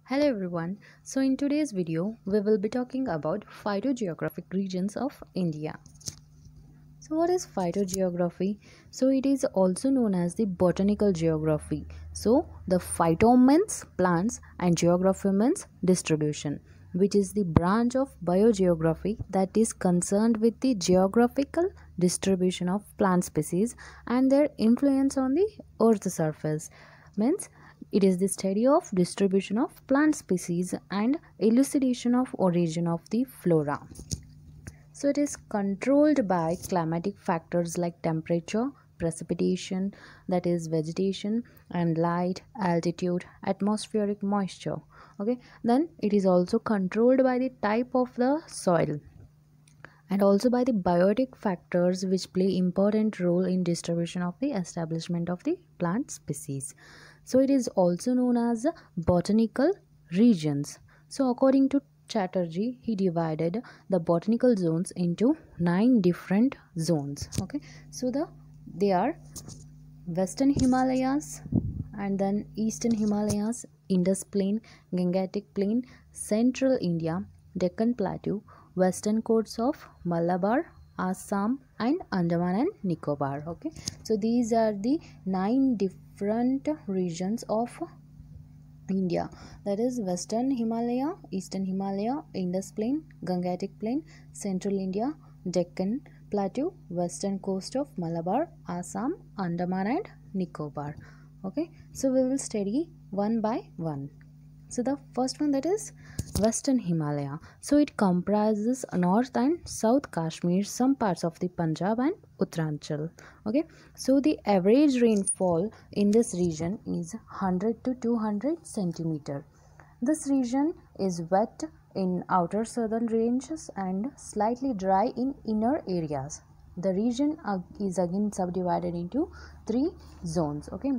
Hello everyone. So in today's video, we will be talking about phytogeographic regions of India. So what is phytogeography? So it is also known as the botanical geography. So the phyto means plants and geography means distribution, which is the branch of biogeography that is concerned with the geographical distribution of plant species and their influence on the earth surface. Means it is the study of distribution of plant species and elucidation of origin of the flora. So it is controlled by climatic factors like temperature, precipitation, that is vegetation, and light, altitude, atmospheric moisture. Okay, then it is also controlled by the type of the soil and also by the biotic factors which play important role in distribution of the establishment of the plant species. So it is also known as botanical regions. So according to Chatterjee, he divided the botanical zones into 9 different zones. Okay, so they are Western Himalayas, and then Eastern Himalayas, Indus Plain, Gangetic Plain, Central India, Deccan Plateau, Western coasts of Malabar, Assam, and Andaman and Nicobar. Okay, so these are the 9 different regions of India, that is Western Himalaya, Eastern Himalaya, Indus Plain, Gangetic Plain, Central India, Deccan Plateau, Western coast of Malabar, Assam, Andaman and Nicobar. Okay, so we will study one by one. So the first one, that is Western Himalaya. So it comprises North and South Kashmir, some parts of the Punjab and Uttaranchal. Okay, so the average rainfall in this region is 100 to 200 centimeter. This region is wet in outer southern ranges and slightly dry in inner areas. The region is again subdivided into 3 zones. Okay,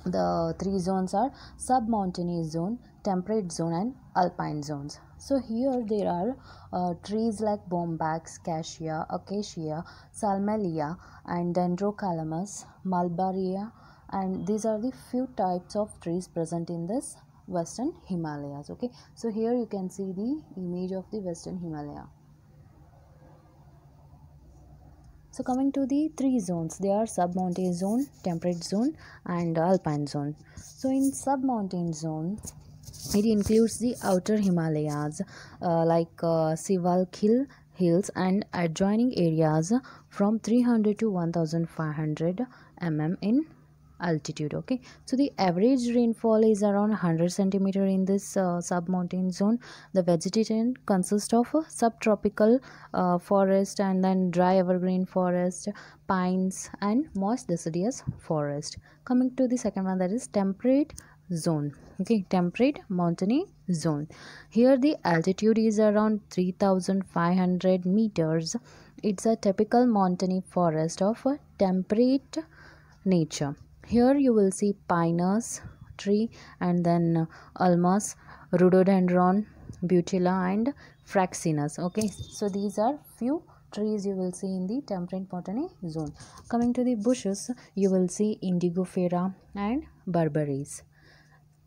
the 3 zones are submountainous zone, temperate zone and alpine zones. So here there are trees like bombax, cassia, acacia, salmelia and dendrocalamus, mulberry, and these are the few types of trees present in this Western Himalayas. Okay, so here you can see the image of the Western Himalaya. So coming to the 3 zones, they are submountain zone, temperate zone and alpine zone. So in submountain zone, it includes the outer Himalayas Sivalkil hills and adjoining areas from 300 to 1500 mm in altitude. Okay, so the average rainfall is around 100 centimeter in this submountain zone. The vegetation consists of a subtropical forest and then dry evergreen forest, pines and moist deciduous forest. Coming to the second one, that is temperate zone. Okay, temperate mountainy zone. Here the altitude is around 3500 meters. It's a typical mountainy forest of a temperate nature. Here you will see pinus tree and then ulmus, rhododendron, butilla and fraxinus. Okay, so these are few trees you will see in the temperate botany zone. Coming to the bushes, you will see indigofera and barberries.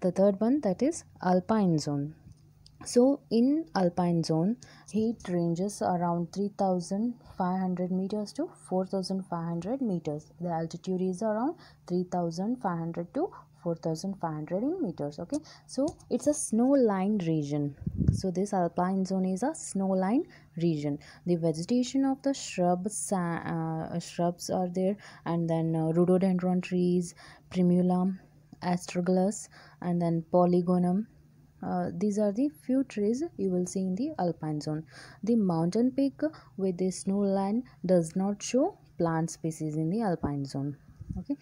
The third one, that is alpine zone. So in alpine zone, heat ranges around 3500 meters to 4500 meters. The altitude is around 3500 to 4500 in meters. Okay, so it's a snow lined region. So this alpine zone is a snow lined region. The vegetation of the shrubs are there, and then rhododendron trees, primula, astragalus, and then polygonum. These are the few trees you will see in the alpine zone. The mountain peak with the snow line does not show plant species in the alpine zone. Okay,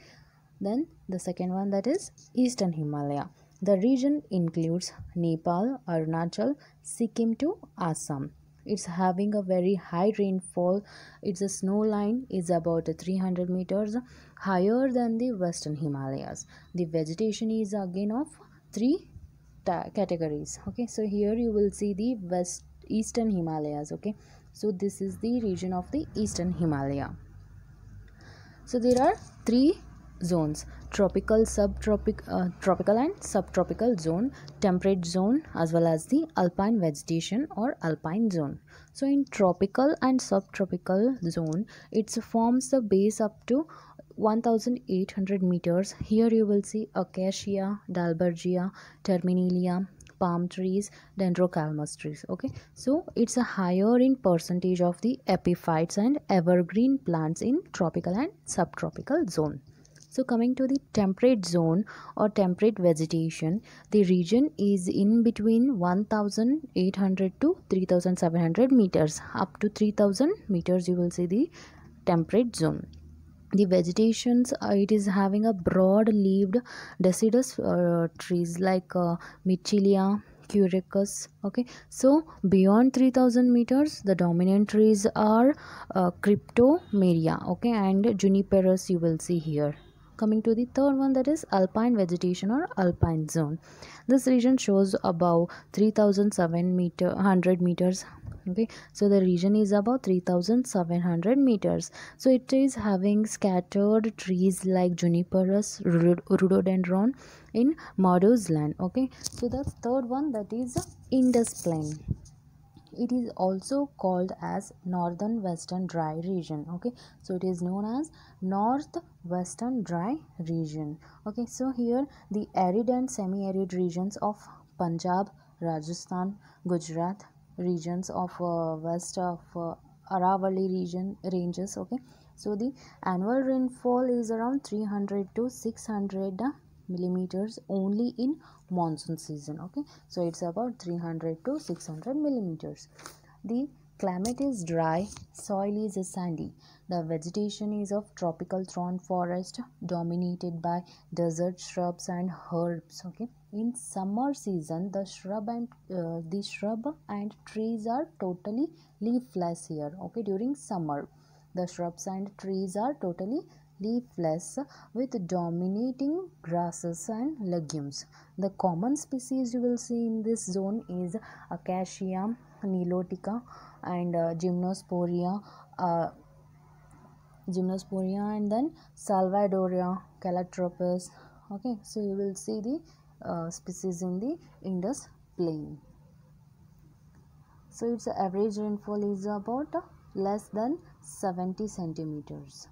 then the second one, that is Eastern Himalaya. The region includes Nepal, Arunachal, Sikkim to Assam. It's having a very high rainfall. Its snow line is about 300 meters higher than the Western Himalayas. The vegetation is again of 3 categories. Okay, so here you will see the Eastern Himalayas. Okay, so this is the region of the Eastern Himalaya. So there are 3 zones: tropical, tropical and subtropical zone, temperate zone, as well as the alpine vegetation or alpine zone. So in tropical and subtropical zone, it forms the base up to 1800 meters. Here you will see acacia, dalbergia, terminalia, palm trees, dendrocalamus trees. Okay, so it's a higher in percentage of the epiphytes and evergreen plants in tropical and subtropical zone. So coming to the temperate zone or temperate vegetation, the region is in between 1800 to 3700 meters. Up to 3000 meters you will see the temperate zone. The vegetations, it is having a broad leaved deciduous trees like Michelia, Curicus. Okay, so beyond 3000 meters the dominant trees are Cryptomeria, okay, and Juniperus you will see here. Coming to the third one, that is alpine vegetation or alpine zone. This region shows above 3700 meters. Okay, so the region is about 3700 meters. So it is having scattered trees like Juniperus, rhododendron in meadows land. Okay, so the third one, that is Indus Plain. It is also called as northern western dry region. Okay, so it is known as northwestern dry region. Okay, so here the arid and semi-arid regions of Punjab, Rajasthan, Gujarat, regions of west of Aravalli region ranges. Okay, so the annual rainfall is around 300 to 600 millimeters only in monsoon season. Okay, so it's about 300 to 600 millimeters. The climate is dry, soil is sandy. The vegetation is of tropical thorn forest dominated by desert shrubs and herbs. Okay, in summer season the shrub and trees are totally leafless here. Okay, during summer the shrubs and trees are totally leafless with dominating grasses and legumes. The common species you will see in this zone is Acacia nilotica and Gymnosporia, and then Salvadoria calotropis. Okay, so you will see the species in the Indus Plain. So its average rainfall is about less than 70 centimeters.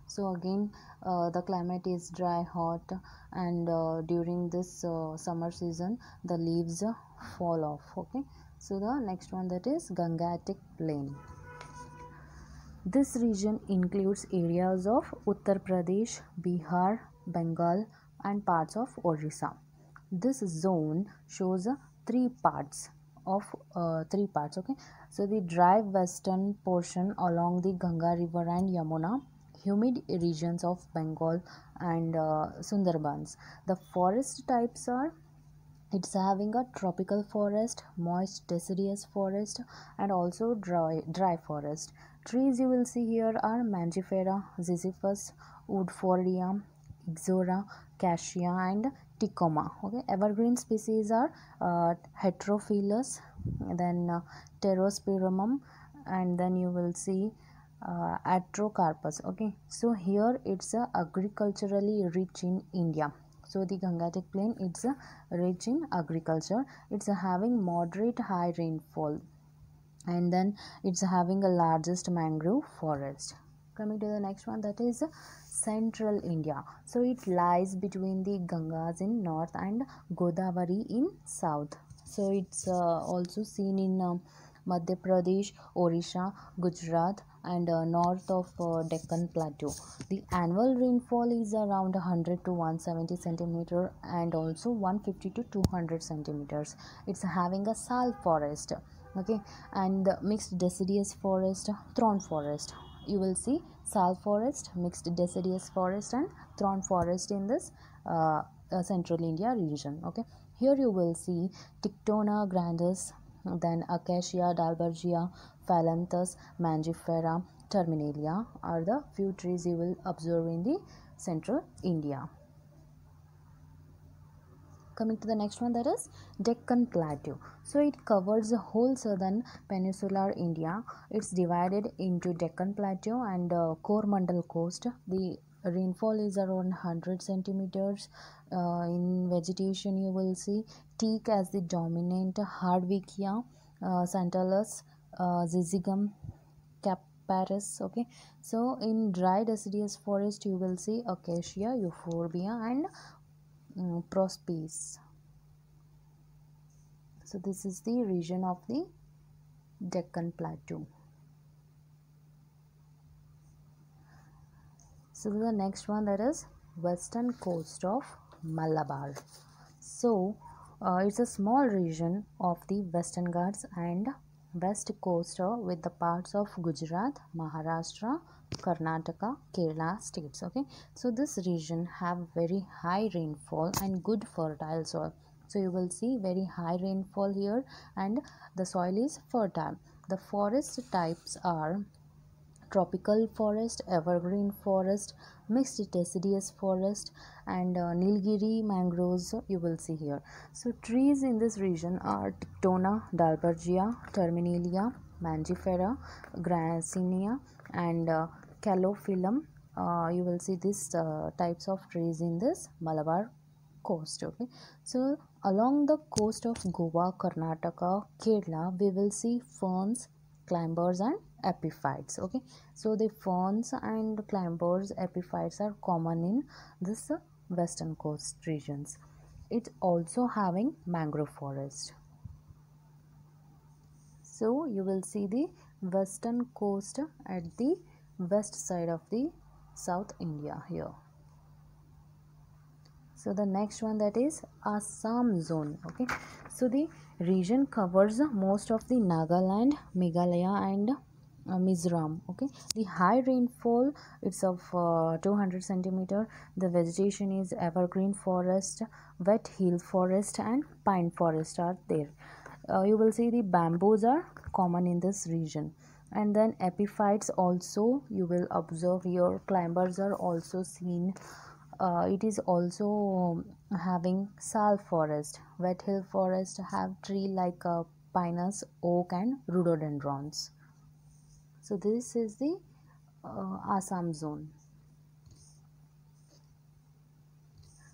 So again the climate is dry, hot, and during this summer season the leaves fall off. Okay, so the next one, that is Gangetic Plain. This region includes areas of Uttar Pradesh, Bihar, Bengal, and parts of Orissa. This zone shows three parts. Okay, so the dry western portion along the Ganga river and Yamuna, humid regions of Bengal and Sundarbans. The forest types are, it's having a tropical forest, moist deciduous forest, and also dry forest. Trees you will see here are Mangifera, Ziziphus, Woodfordia, Ixora, Cassia, and Ticoma. Okay, evergreen species are Heterophilus, then Pterospirumum, and then you will see Atrocarpus. Okay, so here it's agriculturally rich in India. So the Gangetic Plain, it's rich in agriculture. It's having moderate high rainfall, and then it's having a largest mangrove forest. Coming to the next one, that is central India. So it lies between the Gangas in north and Godavari in south. So it's also seen in Madhya Pradesh, Orissa, Gujarat, and north of Deccan Plateau. The annual rainfall is around 100 to 170 centimeter and also 150 to 200 centimeters. It's having a sal forest, okay, and mixed deciduous forest, thorn forest. You will see sal forest, mixed deciduous forest, and thorn forest in this central India region. Okay, here you will see Tictona grandis, then Acacia, Dalbergia, Phalanthus, Mangifera, Terminalia are the few trees you will observe in the central India. Coming to the next one, that is Deccan Plateau. So it covers the whole southern peninsular India. It's divided into Deccan Plateau and Coromandel Coast. The rainfall is around 100 centimeters. In vegetation you will see teak as the dominant, Hardwickia, Santalus, Zizigum caparis. Okay, so in dry deciduous forest you will see acacia, euphorbia, and prospis. So this is the region of the Deccan Plateau. So the next one, that is western coast of Malabar. So it's a small region of the Western Ghats and west coast with the parts of Gujarat, Maharashtra, Karnataka, Kerala states. Okay, so this region have very high rainfall and good fertile soil. So you will see very high rainfall here and the soil is fertile. The forest types are tropical forest, evergreen forest, mixed deciduous forest, and Nilgiri mangroves you will see here. So trees in this region are Tictona, Dalbergia, Terminalia, Mangifera, Gracinia, and Calophyllum. You will see these types of trees in this Malabar coast. Okay, so along the coast of Goa, Karnataka, Kerala, we will see ferns, climbers, and epiphytes. Okay, so the ferns and climbers, epiphytes are common in this western coast regions. It's also having mangrove forest. So you will see the western coast at the west side of the South India here. So the next one, that is Assam zone. Okay, so the region covers most of the Nagaland, Meghalaya, and Mizoram. Okay, the high rainfall, it's of 200 centimeter. The vegetation is evergreen forest, wet hill forest, and pine forest are there. You will see the bamboos are common in this region, and then epiphytes also you will observe here. Climbers are also seen. It is also having sal forest, wet hill forest have tree like pinus, oak, and rhododendrons. So this is the Assam zone.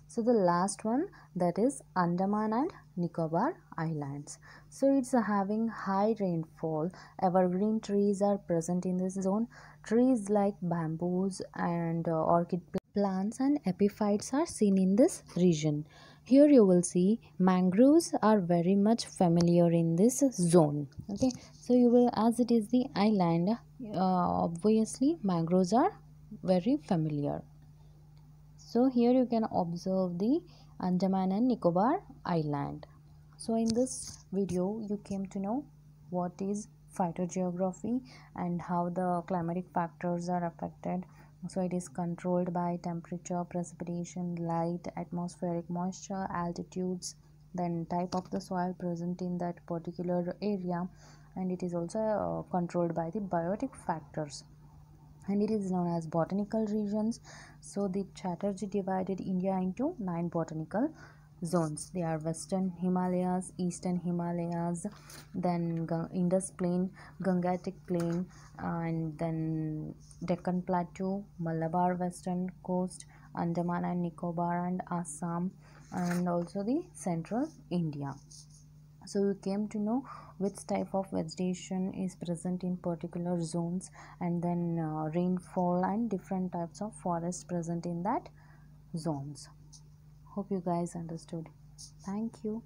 So the last one, that is Andaman and Nicobar Islands. So it's having high rainfall. Evergreen trees are present in this zone. Trees like bamboos and orchid plants and epiphytes are seen in this region. Here you will see mangroves are very much familiar in this zone. Okay, so you will, as it is the island, obviously mangroves are very familiar. So here you can observe the Andaman and Nicobar Island. So in this video you came to know what is phytogeography and how the climatic factors are affected. So it is controlled by temperature, precipitation, light, atmospheric moisture, altitudes, then type of the soil present in that particular area, and it is also controlled by the biotic factors, and it is known as botanical regions. So the Chatterjee divided India into 9 botanical zones. They are Western Himalayas, Eastern Himalayas, then Indus Plain, Gangetic Plain, and then Deccan Plateau, Malabar Western Coast, Andaman and Nicobar, and Assam, and also the Central India. So you came to know which type of vegetation is present in particular zones, and then rainfall and different types of forests present in that zones. Hope you guys understood. Thank you.